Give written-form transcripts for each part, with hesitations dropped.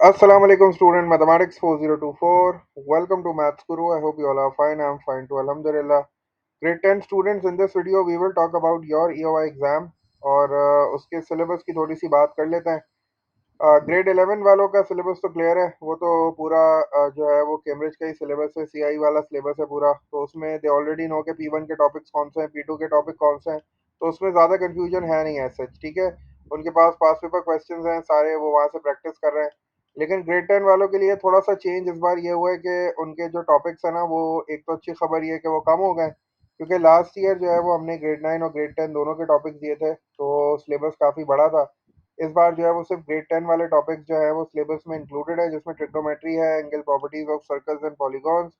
Assalamu alaikum student mathematics 4024. Welcome to Maths Guru. I hope you all are fine. I'm fine too. Alhamdulillah. Grade 10 students, in this video we will talk about your EOI exam और उसके syllabus की थोड़ी सी बात कर लेते हैं। Grade 11 वालों का सिलेबस तो क्लियर है, वो तो पूरा जो है वो कैम्ब्रिज का ही सिलेबस है, सीआई वाला सिलेबस है पूरा। तो उसमें दे ऑलरेडी नो के P1 के टॉपिक्स कौन से हैं, P2 के टॉपिक कौन से हैं, तो उसमें ज़्यादा कंफ्यूजन है नहीं एज सच। ठीक है, उनके पास पास पेपर क्वेश्चंस हैं सारे, वो वहाँ से प्रैक्टिस कर रहे हैं। लेकिन ग्रेड 10 वालों के लिए थोड़ा सा चेंज इस बार ये हुआ है कि उनके जो टॉपिक्स है ना, वो एक तो अच्छी खबर ये है कि वो कम हो गए, क्योंकि लास्ट ईयर जो है वो हमने ग्रेड 9 और ग्रेड 10 दोनों के टॉपिक्स दिए थे, तो सिलेबस काफ़ी बड़ा था। इस बार जो है वो सिर्फ ग्रेड 10 वाले टॉपिक्स जो है वो सिलेबस में इंक्लूडेड है, जिसमें ट्रिग्नोमेट्री है, angle properties of circles and polygons,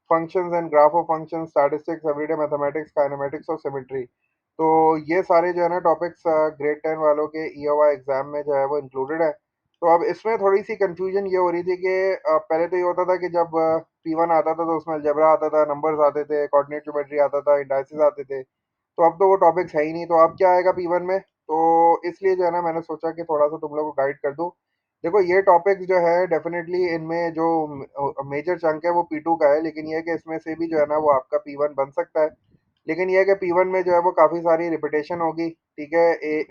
functions and graph of functions, statistics, everyday mathematics, kinematics और सिमेट्री। तो ये सारे जो है ना टॉपिक्स ग्रेड 10 वालों के ईओआई एग्जाम में जो है वो इंक्लूडेड है। तो अब इसमें थोड़ी सी कंफ्यूजन ये हो रही थी कि पहले तो ये होता था कि जब P1 आता था तो उसमें अलजेब्रा आता था, नंबर्स आते थे, कोऑर्डिनेट ज्योमेट्री आता था, इंडाइसिस आते थे। तो अब तो वो टॉपिक्स है ही नहीं, तो अब क्या आएगा P1 में? तो इसलिए जो है ना मैंने सोचा कि थोड़ा सा तुम लोग को गाइड कर दूं। देखो ये टॉपिक्स जो है डेफिनेटली इनमें जो मेजर चंक है वो P2 का है, लेकिन ये है कि इसमें से भी जो है ना वो आपका P1 बन सकता है। लेकिन ये है कि P1 में जो है वो काफ़ी सारी रिपीटेशन होगी। ठीक है,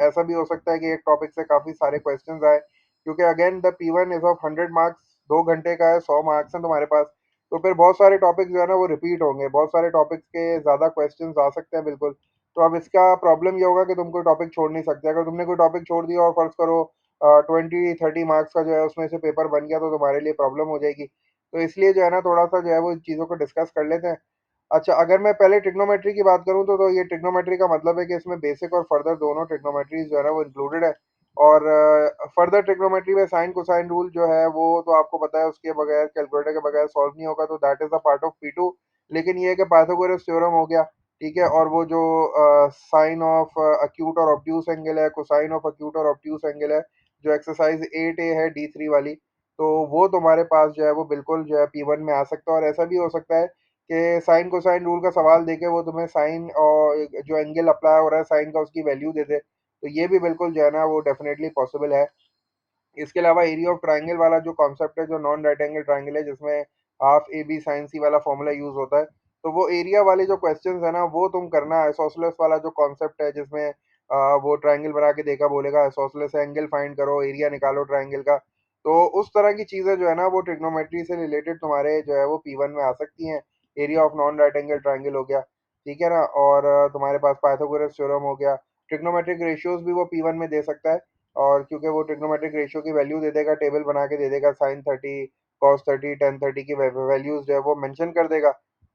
ऐसा भी हो सकता है कि एक टॉपिक से काफ़ी सारे क्वेश्चंस आए, क्योंकि again the P1 is of 100 marks, 2 घंटे का है, 100 मार्क्स हैं तुम्हारे पास। तो फिर बहुत सारे टॉपिक्स जो है ना वो रिपीट होंगे, बहुत सारे टॉपिक्स के ज़्यादा क्वेश्चंस आ सकते हैं बिल्कुल। तो अब इसका प्रॉब्लम ये होगा कि तुम कोई टॉपिक छोड़ नहीं सकते। अगर तुमने कोई टॉपिक छोड़ दिया और फर्ज करो 20-30 मार्क्स का जो है उसमें से पेपर बन गया, तो तुम्हारे लिए प्रॉब्लम हो जाएगी। तो इसलिए जो है ना थोड़ा सा जो है वो इन चीज़ों को डिस्कस कर लेते हैं। अच्छा, अगर मैं पहले ट्रिग्नोमेट्री की बात करूँ तो ये ट्रिग्नोमेट्री का मतलब है कि इसमें बेसिक और फर्दर दोनों ट्रिग्नोमेट्रीज जो है ना वो इंक्लूडेड है। और फर्दर ट्रिग्नोमेट्री में साइन कोसाइन रूल जो है वो तो आपको पता है, उसके बगैर कैलकुलेटर के बगैर सॉल्व नहीं होगा, तो that is a part of P2। लेकिन ये है कि पाइथागोरस थ्योरम हो गया। ठीक है, और वो जो साइन ऑफ अक्यूट और ऑब्ट्यूस एंगल है, कोसाइन ऑफ अक्यूट और ऑब्ट्यूस एंगल है, जो एक्सरसाइज 8A है D3 वाली, तो वो तुम्हारे पास जो है वो बिल्कुल जो है P1 में आ सकता है। और ऐसा भी हो सकता है कि साइन कोसाइन रूल का सवाल देके वो तुम्हें साइन और जो एंगल अप्लाई हो रहा है साइन का, उसकी वैल्यू दे दे, तो ये भी बिल्कुल जो है ना वो डेफिनेटली पॉसिबल है। इसके अलावा एरिया ऑफ ट्राइंगल वाला जो कॉन्सेप्ट है, जो नॉन राइट एंगल ट्राइंगल है, जिसमें हाफ ए बी साइन सी वाला फॉर्मूला यूज होता है, तो वो एरिया वाले जो क्वेश्चंस है ना वो तुम करना। आइसोसेलेस वाला जो कॉन्सेप्ट है, जिसमें वो ट्राइंगल बना के देखा, बोलेगा आइसोसेलेस एंगल फाइंड करो, एरिया निकालो ट्राइंगल का। तो उस तरह की चीजें जो है ना वो ट्रिग्नोमेट्री से रिलेटेड तुम्हारे जो है वो P1 में आ सकती हैं। Area of non right angle triangle हो गया, ठीक है ना, और तुम्हारे पास पाइथागोरस थ्योरम हो गया। ट्रिग्नोमेट्रिक रेशियोज भी वो P1 में दे सकता है, और क्योंकि वो ट्रिग्नोमेट्रिक रेशियो की वैल्यू दे देगा, टेबल बना के दे देगा, साइन 30, कॉस 30, टेन 30 की वैल्यूज जो है वो मेंशन कर देगा।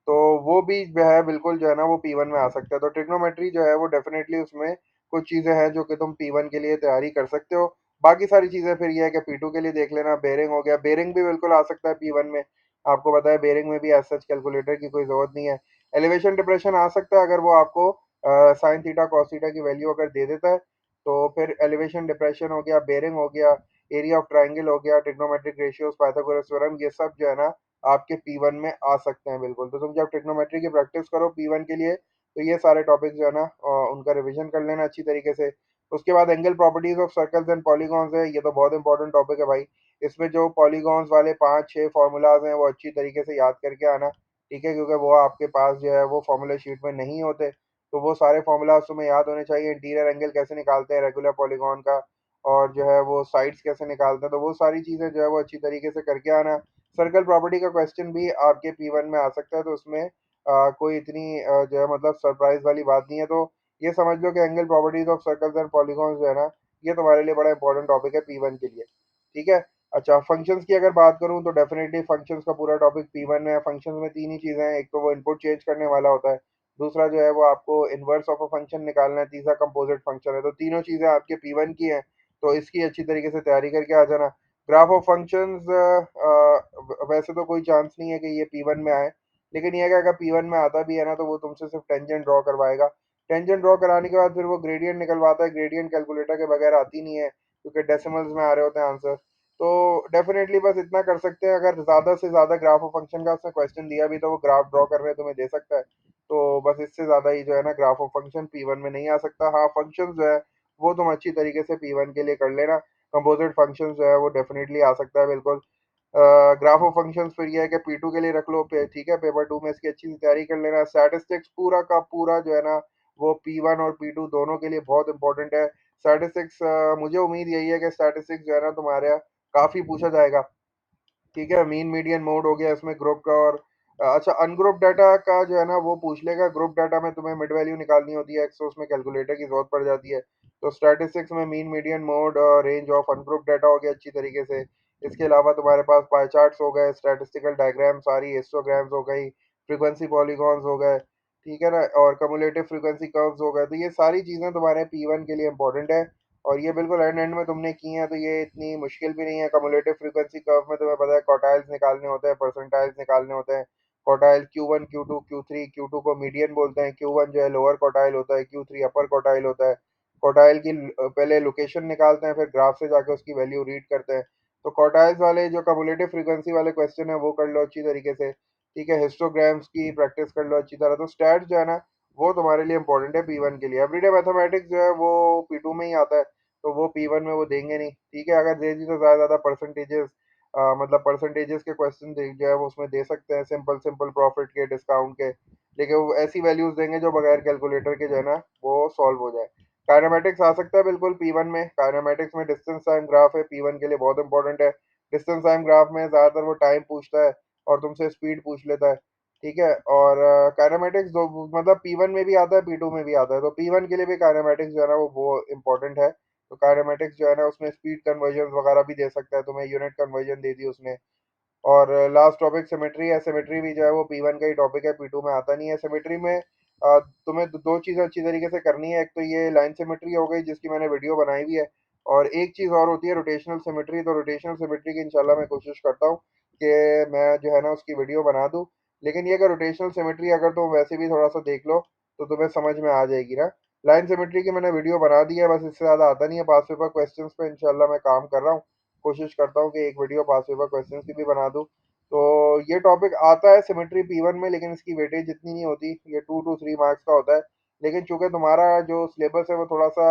तो वो भी जो है बिल्कुल जो है ना वो P1 में आ सकता है। तो ट्रिग्नोमेट्री जो है वो डेफिनेटली उसमें कुछ चीज़ें हैं जो कि तुम P1 के लिए तैयारी कर सकते हो। बाकी सारी चीज़ें फिर ये है कि P2 के लिए देख लेना। बेरिंग हो गया, बेरिंग भी बिल्कुल आ सकता है P1 में। आपको पता है बेरिंग में भी एज सच कैलकुलेटर की कोई ज़रूरत नहीं है। एलिवेशन डिप्रेशन आ सकता है, अगर वो आपको साइन थीटा कॉस थीटा की वैल्यू अगर दे देता है, तो फिर एलिवेशन डिप्रेशन हो गया, बेरिंग हो गया, एरिया ऑफ ट्राइंगल हो गया, ट्रिग्नोमेट्रिक रेशियोज, पाइथागोरस थ्योरम, ये सब जो है ना आपके P1 में आ सकते हैं बिल्कुल। तो तुम जब ट्रिग्नोमेट्री की प्रैक्टिस करो P1 के लिए, तो ये सारे टॉपिक जो है ना उनका रिवीजन कर लेना अच्छी तरीके से। उसके बाद angle properties of circles and polygons है, ये तो बहुत इंपॉर्टेंट टॉपिक है भाई। इसमें जो पॉलीगॉन्स वाले 5-6 फार्मूलाज हैं वो अच्छी तरीके से याद करके आना। ठीक है, क्योंकि वो आपके पास जो है वो फॉर्मूला शीट में नहीं होते, तो वो सारे फॉर्मूलाज तुम्हें याद होने चाहिए। इंटीरियर एंगल कैसे निकालते हैं रेगुलर पॉलीगॉन का, और जो है वो साइड्स कैसे निकालते हैं, तो वो सारी चीज़ें जो है वो अच्छी तरीके से करके आना। सर्कल प्रॉपर्टी का क्वेश्चन भी आपके P1 में आ सकता है, तो उसमें कोई इतनी जो है मतलब सरप्राइज वाली बात नहीं है। तो ये समझ लो कि angle properties of circles and polygons जो है ना, ये तुम्हारे लिए बड़ा इंपॉर्टेंट टॉपिक है P1 के लिए। ठीक है। अच्छा, फंक्शंस की अगर बात करूं तो डेफिनेटली फंक्शंस का पूरा टॉपिक P1 में है। फंक्शंस में तीन ही चीज़ें हैं, एक तो वो इनपुट चेंज करने वाला होता है, दूसरा जो है वो आपको इनवर्स ऑफ अ फंक्शन निकालना है, तीसरा कंपोजिट फंक्शन है। तो तीनों चीज़ें आपके P1 की हैं, तो इसकी अच्छी तरीके से तैयारी करके आ जाना। ग्राफ ऑफ फंक्शंस वैसे तो कोई चांस नहीं है कि ये P1 में आए, लेकिन ये है कि अगर P1 में आता भी है ना, तो वो तुमसे सिर्फ टेंजेंट ड्रॉ करवाएगा। टेंजेंट ड्रॉ कराने के बाद फिर वो ग्रेडियंट निकलवाता है, ग्रेडियंट कैलकुलेटर के बगैर आती नहीं है, क्योंकि डेसिमल्स में आ रहे होते हैं आंसर। तो डेफिनेटली बस इतना कर सकते हैं, अगर ज़्यादा से ज़्यादा ग्राफ ऑफ फंक्शन का उसने क्वेश्चन दिया भी तो वो ग्राफ ड्रॉ कर रहे तुम्हें दे सकता है। तो बस इससे ज़्यादा ही जो है ना ग्राफ ऑफ फंक्शन P1 में नहीं आ सकता। हाँ, फंक्शन जो है वो तुम अच्छी तरीके से P1 के लिए कर लेना। कंपोजिट फंक्शन जो है वो डेफिनेटली आ सकता है बिल्कुल। ग्राफ ऑफ फंक्शंस फिर ये है कि P2 के लिए रख लो पे, ठीक है, पेपर 2 में इसकी अच्छी सी तैयारी कर लेना। स्टैटिस्टिक्स पूरा का पूरा जो है ना वो P1 और P2 दोनों के लिए बहुत इंपॉर्टेंट है। स्टैटिस्टिक्स मुझे उम्मीद यही है कि स्टैटिस्टिक्स जो है ना तुम्हारे यहाँ काफ़ी पूछा जाएगा। ठीक है, मीन मीडियन मोड हो गया इसमें ग्रुप का, और अच्छा अनग्रुप डाटा का जो है ना वो पूछ लेगा। ग्रुप डाटा में तुम्हें मिड वैल्यू निकालनी होती है एक्स, तो उसमें कैलकुलेटर की जरूरत पड़ जाती है। तो स्टैटिस्टिक्स में mean median mode, range of ungroup data हो गया अच्छी तरीके से। इसके अलावा तुम्हारे पास पाई चार्ट्स हो गए, स्टैटिस्टिकल डायग्राम, सारी हिस्टोग्राम्स हो गई, फ्रीक्वेंसी पॉलीगॉन्स हो गए, ठीक है ना, और कम्युलेटिव फ्रीक्वेंसी कर्व्स हो गए। तो ये सारी चीज़ें तुम्हारे P1 के लिए इंपॉर्टेंट है, और ये बिल्कुल एंड एंड में तुमने की हैं, तो ये इतनी मुश्किल भी नहीं है। कम्युलेटिव फ्रीक्वेंसी कर्व में तुम्हें पता है क्वार्टाइल्स निकालने होते हैं, परसेंटाइल्स निकालने होते हैं। Quartile Q1 Q2 Q3, Q2 को मीडियन बोलते हैं, Q1 जो है लोअर क्वार्टाइल होता है, Q3 अपर क्वार्टाइल होता है। क्वार्टाइल की पहले लोकेशन निकालते हैं, फिर ग्राफ से जाके उसकी वैल्यू रीड करते हैं। तो क्वार्टाइल्स वाले जो कम्युलेटिव फ्रीक्वेंसी वाले क्वेश्चन है वो कर लो अच्छी तरीके से, ठीक है। हिस्टोग्राम्स की प्रैक्टिस कर लो अच्छी तरह। तो स्टैट जो है ना वो तुम्हारे लिए इंपॉर्टेंट है P1 के लिए। एवरीडे मैथमेटिक्स जो है वो P2 में ही आता है, तो वो P1 में वो देंगे नहीं, ठीक है। अगर दे दी तो ज़्यादा ज़्यादा परसेंटेजेस, मतलब परसेंटेजेस के क्वेश्चन दे जो है वो उसमें दे सकते हैं, सिंपल सिंपल प्रॉफिट के, डिस्काउंट के। लेकिन वो ऐसी वैल्यूज देंगे जो बगैर कैलकुलेटर के जो है ना वो सॉल्व हो जाए। काइनेमेटिक्स आ सकता है बिल्कुल P1 में। काइनेमेटिक्स में डिस्टेंस टाइम ग्राफ है, P1 के लिए बहुत इंपॉर्टेंट है। डिस्टेंस टाइम ग्राफ में ज़्यादातर वो टाइम पूछता है और तुमसे स्पीड पूछ लेता है, ठीक है। और काइनेमेटिक्स दो मतलब P1 में भी आता है, P2 में भी आता है, तो P1 के लिए भी काइनेमेटिक्स जो है ना वो इम्पोर्टेंट है। तो काइनेमेटिक्स जो है ना उसमें स्पीड कन्वर्जन वगैरह भी दे सकता है तुम्हें, यूनिट कन्वर्जन दे दी उसने। और लास्ट टॉपिक सिमेट्री है। सिमेट्री भी जो है वो P1 का ही टॉपिक है, P2 में आता नहीं है। सिमेट्री में तुम्हें दो चीज़ें अच्छी तरीके से करनी है। एक तो ये लाइन सिमेट्री हो गई जिसकी मैंने वीडियो बनाई हुई है, और एक चीज़ और होती है रोटेशनल सिमेट्री। तो रोटेशनल सिमेट्री की इंशाल्लाह मैं कोशिश करता हूँ कि मैं जो है ना उसकी वीडियो बना दूँ। लेकिन ये कि रोटेशनल सिमेट्री अगर तुम वैसे भी थोड़ा सा देख लो तो तुम्हें समझ में आ जाएगी ना। लाइन सिमेट्री की मैंने वीडियो बना दी है, बस इससे ज़्यादा आता नहीं है। पास पेपर क्वेश्चंस पे इंशाल्लाह मैं काम कर रहा हूँ, कोशिश करता हूँ कि एक वीडियो पास पेपर क्वेश्चंस की भी बना दूँ। तो ये टॉपिक आता है सिमेट्री P1 में, लेकिन इसकी वेटेज इतनी नहीं होती, ये 2 to 3 मार्क्स का होता है। लेकिन चूंकि तुम्हारा जो सिलेबस है वो थोड़ा सा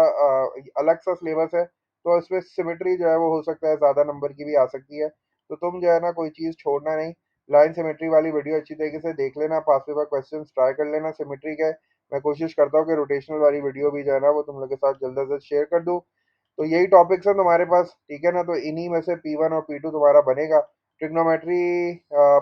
अलग सा सिलेबस है, तो इसमें सिमेट्री जो है वो हो सकता है ज़्यादा नंबर की भी आ सकती है। तो तुम जो है ना कोई चीज़ छोड़ना नहीं, लाइन सिमेट्री वाली वीडियो अच्छी तरीके से देख लेना, पास पेपर क्वेश्चन ट्राई कर लेना सिमेट्री के। मैं कोशिश करता हूँ कि रोटेशनल वाली वीडियो भी जो है ना वो तुम लोग के साथ जल्द से जल्द शेयर कर दूँ। तो यही टॉपिक्स हैं तुम्हारे पास, ठीक है ना। तो इन्हीं में से P1 और P2 तुम्हारा बनेगा। ट्रिग्नोमेट्री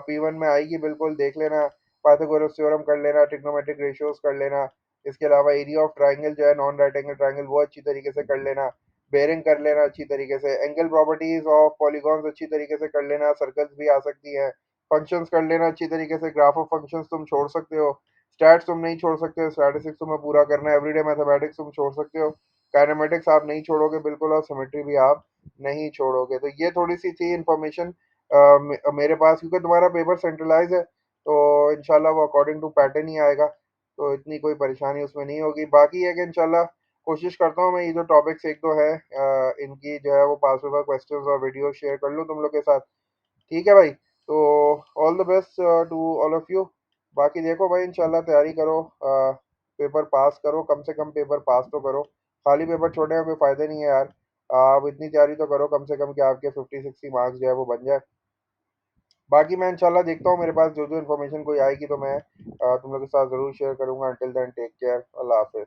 P1 में आएगी, बिल्कुल देख लेना। पाइथागोरस थ्योरम कर लेना, ट्रिग्नोमेट्रिक रेशियोज कर लेना। इसके अलावा एरिया ऑफ ट्राइंगल जो है नॉन राइट एंगल ट्राइंगल वो अच्छी तरीके से कर लेना। बेरिंग कर लेना अच्छी तरीके से। एंगल प्रॉपर्टीज ऑफ पॉलीगॉन्स अच्छी तरीके से कर लेना, सर्कल्स भी आ सकती हैं। फंक्शंस कर लेना अच्छी तरीके से। ग्राफ ऑफ फंक्शंस तुम छोड़ सकते हो, स्टैट्स तुम नहीं छोड़ सकते हो, स्टैटिस्टिक्स तुम्हें पूरा करना है। एवरीडे मैथमेटिक्स तुम छोड़ सकते हो, काइनेमेटिक्स आप नहीं छोड़ोगे बिल्कुल, और सिमेट्री भी आप नहीं छोड़ोगे। तो ये थोड़ी सी थी इन्फॉर्मेशन मेरे पास, क्योंकि तुम्हारा पेपर सेंट्रलाइज है, तो इंशाल्लाह वो अकॉर्डिंग टू पैटर्न ही आएगा, तो इतनी कोई परेशानी उसमें नहीं होगी। बाकी है कि इंशाल्लाह कोशिश करता हूँ मैं ये जो टॉपिक्स एक दो है इनकी जो है वो पास पेपर क्वेश्चंस और वीडियो शेयर कर लूँ तुम लोग के साथ, ठीक है भाई। तो all the best to all of you. बाकी देखो भाई इंशाल्लाह तैयारी करो, पेपर पास करो, कम से कम पेपर पास तो करो। खाली पेपर छोड़ने का कोई फ़ायदा नहीं है यार। आप इतनी तैयारी तो करो कम से कम कि आपके 50-60 मार्क्स जो है वो बन जाए। बाकी मैं इंशाल्लाह देखता हूँ, मेरे पास जो जो इन्फॉर्मेशन कोई आएगी तो मैं तुम लोग के साथ ज़रूर शेयर करूँगा। अंटिल देन टेक केयर, अल्लाह हाफिज़।